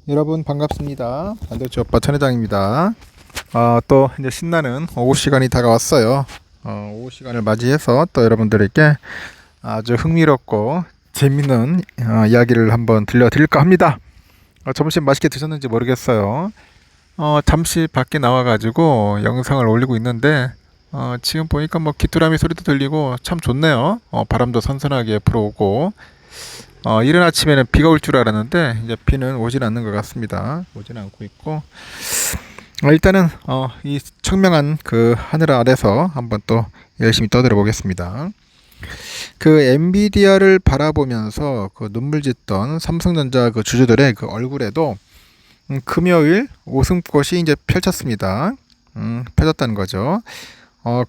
여러분 반갑습니다. 반도체 오빠 천회장입니다. 또 이제 신나는 오후 시간이 다가왔어요. 오후 시간을 맞이해서 또 여러분들에게 아주 흥미롭고 재밌는 이야기를 한번 들려드릴까 합니다. 점심 맛있게 드셨는지 모르겠어요. 잠시 밖에 나와가지고 영상을 올리고 있는데 지금 보니까 뭐 귀뚜라미 소리도 들리고 참 좋네요. 바람도 선선하게 불어오고 이른 아침에는 비가 올 줄 알았는데 이제 비는 오진 않는 것 같습니다. 오진 않고 있고 일단은 이 청명한 그 하늘 아래서 한번 또 열심히 떠들어 보겠습니다. 그 엔비디아를 바라보면서 그 눈물 짓던 삼성전자 그 주주들의 그 얼굴에도 금요일 웃음꽃이 이제 펼쳤습니다. 펼쳤다는 거죠.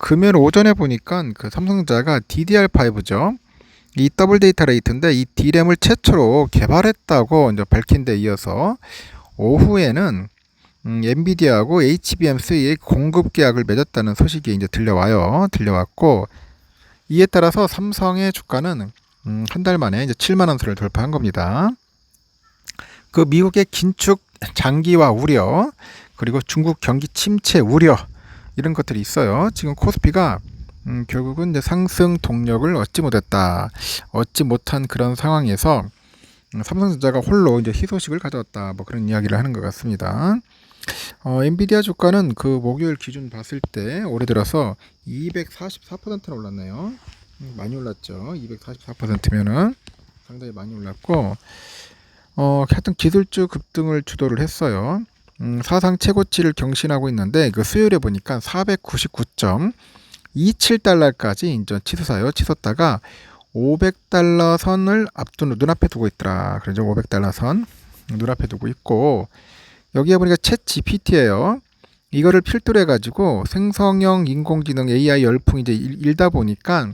금요일 오전에 보니까 그 삼성전자가 DDR5죠. 이 더블 데이터 레이트인데 이 D램을 최초로 개발했다고 이제 밝힌 데 이어서 오후에는 엔비디아하고 HBM3의 공급 계약을 맺었다는 소식이 이제 들려왔고 이에 따라서 삼성의 주가는 한 달 만에 이제 7만 원 선을 돌파한 겁니다. 그 미국의 긴축 장기화 우려 그리고 중국 경기 침체 우려 이런 것들이 있어요. 지금 코스피가 결국은 이제 상승 동력을 얻지 못한 그런 상황에서 삼성전자가 홀로 이제 희소식을 가져왔다. 뭐 그런 이야기를 하는 것 같습니다. 엔비디아 주가는 그 목요일 기준 봤을 때 올해 들어서 244%나 올랐네요. 많이 올랐죠. 244%면은 상당히 많이 올랐고, 하여튼 기술주 급등을 주도를 했어요. 사상 최고치를 경신하고 있는데 그 수요일에 보니까 499.27달러까지 이제 치솟다가 500달러 선을 눈앞에 두고 있더라. 그래서 500달러 선 눈앞에 두고 있고 여기에 보니까 챗 GPT예요. 이거를 필두로 해가지고 생성형 인공지능 AI 열풍이 이제 일다 보니까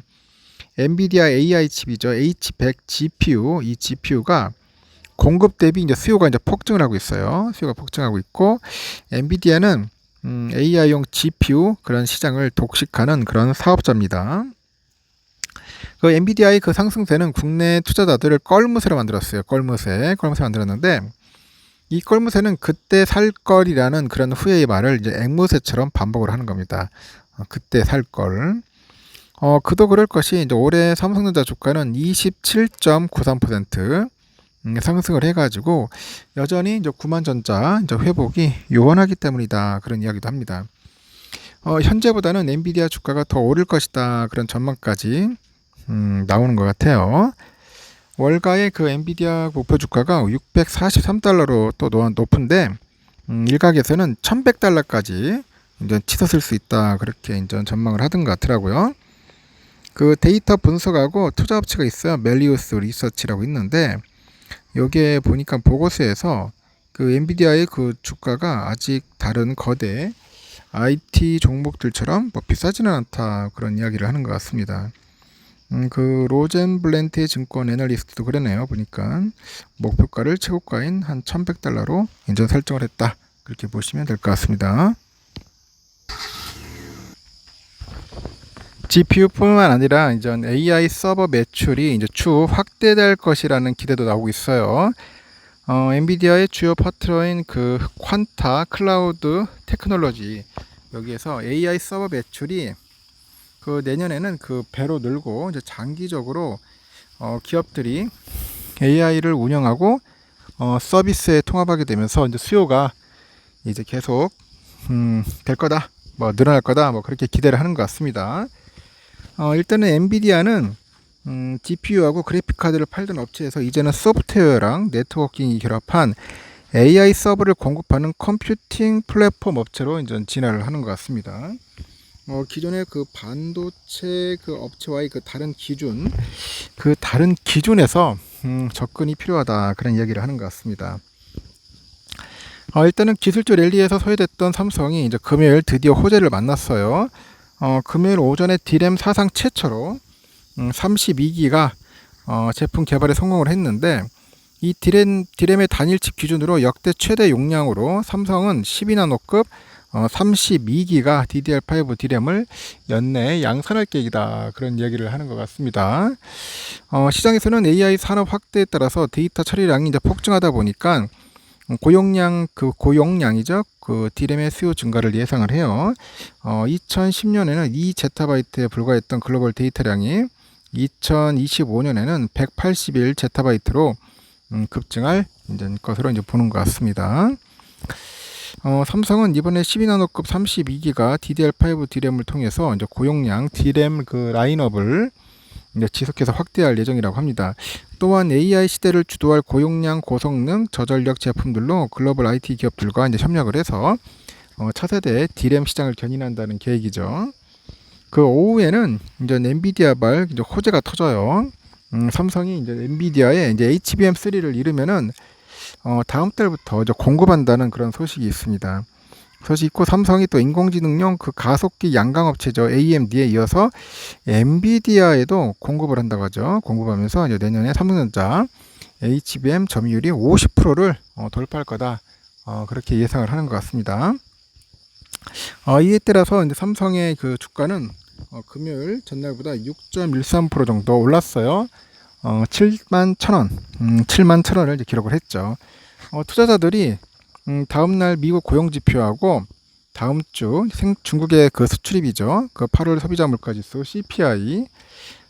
엔비디아 AI 칩이죠. H100 GPU 이 GPU가 공급 대비 이제 수요가 이제 폭증을 하고 있어요. 수요가 폭증하고 있고 엔비디아는 AI용 GPU 그런 시장을 독식하는 그런 사업자입니다. 그 엔비디아의 그 상승세는 국내 투자자들을 껄무새로 만들었어요. 껄무새 만들었는데 이 껄무새는 그때 살 걸이라는 그런 후회의 말을 이제 앵무새처럼 반복을 하는 겁니다. 그때 살 걸. 그도 그럴 것이 이제 올해 삼성전자 주가는 27.93% 상승을 해가지고 여전히 이제 구만전자 이제 회복이 요원하기 때문이다 그런 이야기도 합니다. 현재보다는 엔비디아 주가가 더 오를 것이다 그런 전망까지 나오는 것 같아요. 월가의 그 엔비디아 목표 주가가 643달러로 또 높은데 일각에서는 1100달러까지 이제 치솟을 수 있다 그렇게 이제 전망을 하던 것 같더라고요. 그 데이터 분석하고 투자 업체가 있어요. 멜리우스 리서치라고 있는데 여기에 보니까 보고서에서 그 엔비디아의 그 주가가 아직 다른 거대 IT 종목들처럼 뭐 비싸지는 않다 그런 이야기를 하는 것 같습니다. 그 로젠블렌트 증권 애널리스트도 그러네요. 보니까 목표가를 최고가인 한 1100달러로 인전 설정을 했다. 그렇게 보시면 될 것 같습니다. GPU뿐만 아니라 이제 AI 서버 매출이 이제 추후 확대될 것이라는 기대도 나오고 있어요. 엔비디아의 주요 파트너인 그 퀀타 클라우드 테크놀로지 여기에서 AI 서버 매출이 그 내년에는 그 배로 늘고 이제 장기적으로 기업들이 AI를 운영하고 서비스에 통합하게 되면서 이제 수요가 이제 계속 될 거다, 뭐 늘어날 거다, 뭐 그렇게 기대를 하는 것 같습니다. 일단은 엔비디아는 GPU하고 그래픽 카드를 팔던 업체에서 이제는 소프트웨어랑 네트워킹이 결합한 AI 서버를 공급하는 컴퓨팅 플랫폼 업체로 이제 진화를 하는 것 같습니다. 기존의 그 반도체 그 업체와의 그 다른 기준에서 접근이 필요하다 그런 이야기를 하는 것 같습니다. 일단은 기술주 랠리에서 소외됐던 삼성이 이제 금요일 드디어 호재를 만났어요. 금요일 오전에 D램 사상 최초로 32기가 제품 개발에 성공을 했는데 이 D램의 단일칩 기준으로 역대 최대 용량으로 삼성은 12나노급 32기가 DDR5 D램을 연내에 양산할 계획이다 그런 이야기를 하는 것 같습니다. 시장에서는 AI 산업 확대에 따라서 데이터 처리량이 이제 폭증하다 보니까 고용량이죠. 그 D램의 수요 증가를 예상을 해요. 2010년에는 2제타바이트에 불과했던 글로벌 데이터량이 2025년에는 181제타바이트로 급증할 것으로 이제 보는 것 같습니다. 삼성은 이번에 12나노급 32기가 DDR5 D램을 통해서 이제 고용량 D램 그 라인업을 이제 지속해서 확대할 예정이라고 합니다. 또한 AI 시대를 주도할 고용량, 고성능, 저전력 제품들로 글로벌 IT 기업들과 이제 협력을 해서 차세대 D램 시장을 견인한다는 계획이죠. 그 오후에는 이제 엔비디아발 이제 호재가 터져요. 삼성이 이제 엔비디아에 이제 HBM3를 이르면은 다음 달부터 이제 공급한다는 그런 소식이 있습니다. 소식 있고 삼성이 또 인공지능용 그 가속기 양강 업체죠. AMD에 이어서 엔비디아에도 공급을 한다고 하죠. 공급하면서 이제 내년에 삼성전자 HBM 점유율이 50%를 돌파할 거다. 그렇게 예상을 하는 것 같습니다. 이에 따라서 이제 삼성의 그 주가는 금요일 전날보다 6.13% 정도 올랐어요. 71,000원, 71,000원을 이제 기록을 했죠. 투자자들이 다음날 미국 고용지표하고 다음 주 중국의 그 수출입이죠. 그 8월 소비자 물가지수 CPI,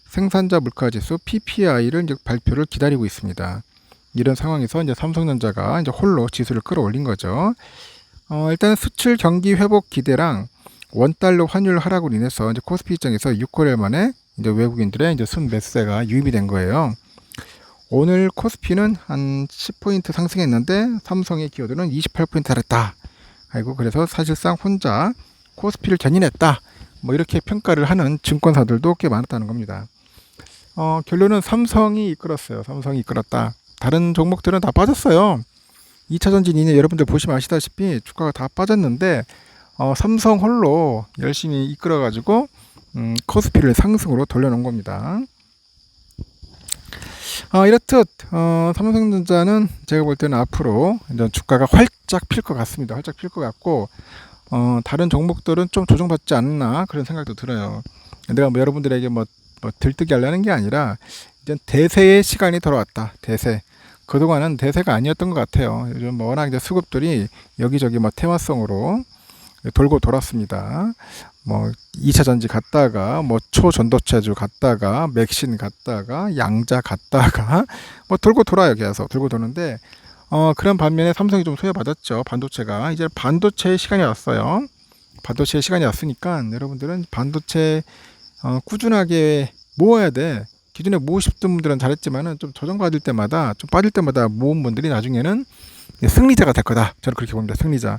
생산자 물가지수 PPI를 이제 발표를 기다리고 있습니다. 이런 상황에서 이제 삼성전자가 이제 홀로 지수를 끌어올린 거죠. 일단 수출 경기 회복 기대랑 원달러 환율 하락으로 인해서 이제 코스피 입장에서 6개월 만에 이제 외국인들의 이제 순매수세가 유입이 된 거예요. 오늘 코스피는 한 10포인트 상승했는데 삼성의 기여도는 28포인트 달했다. 아이고 그래서 사실상 혼자 코스피를 견인했다. 뭐 이렇게 평가를 하는 증권사들도 꽤 많았다는 겁니다. 결론은 삼성이 이끌었어요. 삼성이 이끌었다. 다른 종목들은 다 빠졌어요. 2차 전지 이내 여러분들 보시면 아시다시피 주가가 다 빠졌는데 삼성 홀로 열심히 이끌어가지고 코스피를 상승으로 돌려놓은 겁니다. 이렇듯 삼성전자는 제가 볼 때는 앞으로 이제 주가가 활짝 필 것 같습니다. 활짝 필 것 같고 다른 종목들은 좀 조정받지 않나 그런 생각도 들어요. 내가 뭐 여러분들에게 뭐 들뜨게 하려는 게 아니라 이제 대세의 시간이 돌아왔다. 대세. 그동안은 대세가 아니었던 것 같아요. 요즘 뭐 워낙 이제 수급들이 여기저기 뭐 테마성으로 돌고 돌았습니다. 뭐 2차 전지 갔다가 뭐 초전도체주 갔다가 맥신 갔다가 양자 갔다가 뭐 돌고 돌아요. 계속 돌고 도는데 그런 반면에 삼성이 좀 소외받았죠. 반도체가 이제 반도체의 시간이 왔어요. 반도체의 시간이 왔으니까 여러분들은 반도체 꾸준하게 모아야 돼. 기존에 모으고 싶던 분들은 잘했지만은 좀 조정받을 때마다 좀 빠질 때마다 모은 분들이 나중에는 승리자가 될 거다. 저는 그렇게 봅니다. 승리자.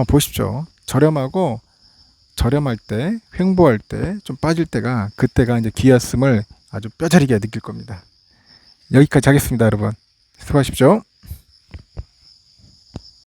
보십시오. 저렴할 때, 횡보할 때, 좀 빠질 때가 그때가 이제 기회였음을 아주 뼈저리게 느낄 겁니다. 여기까지 하겠습니다, 여러분. 수고하십시오.